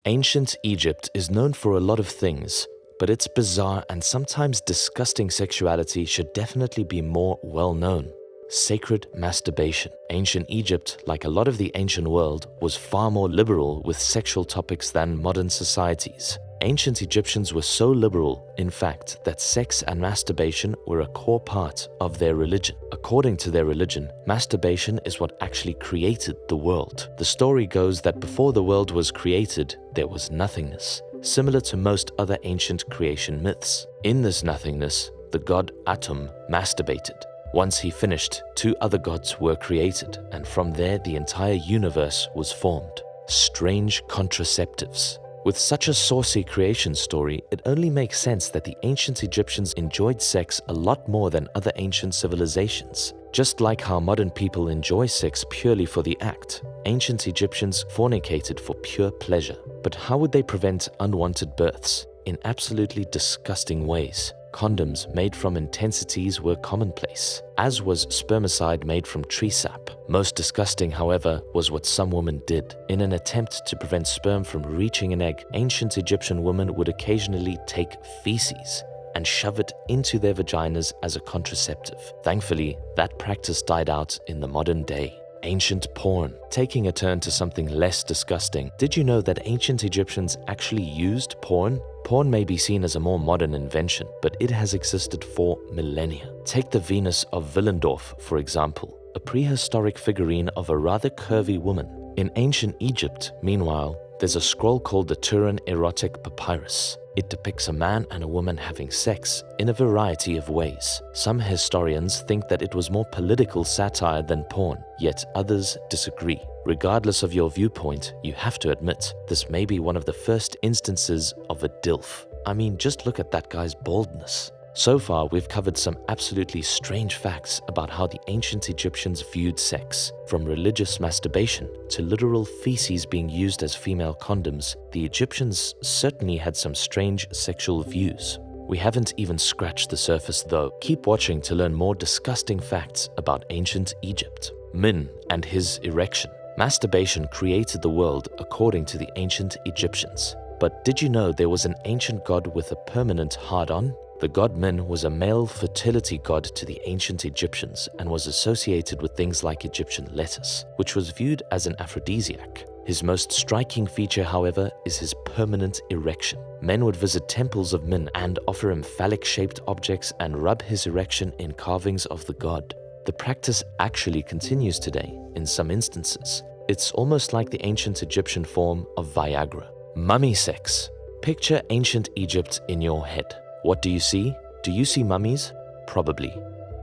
Ancient Egypt is known for a lot of things, but its bizarre and sometimes disgusting sexuality should definitely be more well known. Sacred masturbation. Ancient Egypt, like a lot of the ancient world, was far more liberal with sexual topics than modern societies. Ancient Egyptians were so liberal, in fact, that sex and masturbation were a core part of their religion. According to their religion, masturbation is what actually created the world. The story goes that before the world was created, there was nothingness, similar to most other ancient creation myths. In this nothingness, the god Atum masturbated. Once he finished, two other gods were created, and from there the entire universe was formed. Strange contraceptives. With such a saucy creation story, it only makes sense that the ancient Egyptians enjoyed sex a lot more than other ancient civilizations. Just like how modern people enjoy sex purely for the act, ancient Egyptians fornicated for pure pleasure. But how would they prevent unwanted births? In absolutely disgusting ways. Condoms made from intensities were commonplace, as was spermicide made from tree sap. Most disgusting, however, was what some women did. In an attempt to prevent sperm from reaching an egg, ancient Egyptian women would occasionally take feces and shove it into their vaginas as a contraceptive. Thankfully, that practice died out in the modern day. Ancient porn. Taking a turn to something less disgusting, did you know that ancient Egyptians actually used porn? Porn may be seen as a more modern invention, but it has existed for millennia. Take the Venus of Willendorf, for example, a prehistoric figurine of a rather curvy woman. In ancient Egypt, meanwhile, there's a scroll called the Turin Erotic Papyrus. It depicts a man and a woman having sex in a variety of ways. Some historians think that it was more political satire than porn, yet others disagree. Regardless of your viewpoint, you have to admit, this may be one of the first instances of a DILF. I mean, just look at that guy's baldness. So far, we've covered some absolutely strange facts about how the ancient Egyptians viewed sex. From religious masturbation to literal feces being used as female condoms, the Egyptians certainly had some strange sexual views. We haven't even scratched the surface though. Keep watching to learn more disgusting facts about ancient Egypt. Min and his erection. Masturbation created the world according to the ancient Egyptians. But did you know there was an ancient god with a permanent hard-on? The god Min was a male fertility god to the ancient Egyptians and was associated with things like Egyptian lettuce, which was viewed as an aphrodisiac. His most striking feature, however, is his permanent erection. Men would visit temples of Min and offer him phallic-shaped objects and rub his erection in carvings of the god. The practice actually continues today in some instances. It's almost like the ancient Egyptian form of Viagra. Mummy sex. Picture ancient Egypt in your head. What do you see? Do you see mummies? Probably.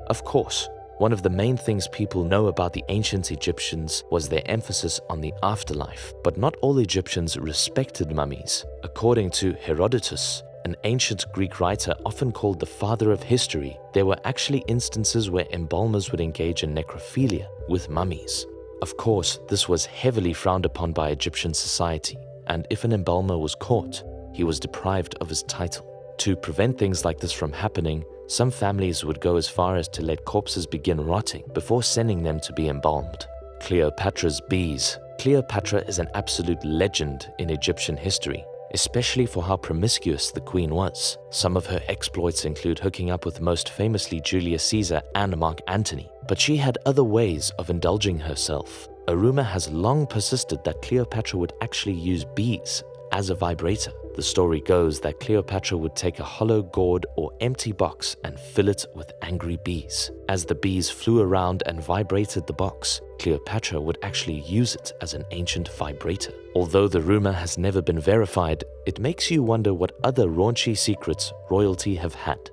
Of course, one of the main things people know about the ancient Egyptians was their emphasis on the afterlife. But not all Egyptians respected mummies. According to Herodotus, an ancient Greek writer often called the father of history, there were actually instances where embalmers would engage in necrophilia with mummies. Of course, this was heavily frowned upon by Egyptian society, and if an embalmer was caught, he was deprived of his title. To prevent things like this from happening, some families would go as far as to let corpses begin rotting before sending them to be embalmed. Cleopatra's bees. Cleopatra is an absolute legend in Egyptian history, especially for how promiscuous the queen was. Some of her exploits include hooking up with most famously Julius Caesar and Mark Antony, but she had other ways of indulging herself. A rumor has long persisted that Cleopatra would actually use bees as a vibrator. The story goes that Cleopatra would take a hollow gourd or empty box and fill it with angry bees. As the bees flew around and vibrated the box, Cleopatra would actually use it as an ancient vibrator. Although the rumor has never been verified, it makes you wonder what other raunchy secrets royalty have had.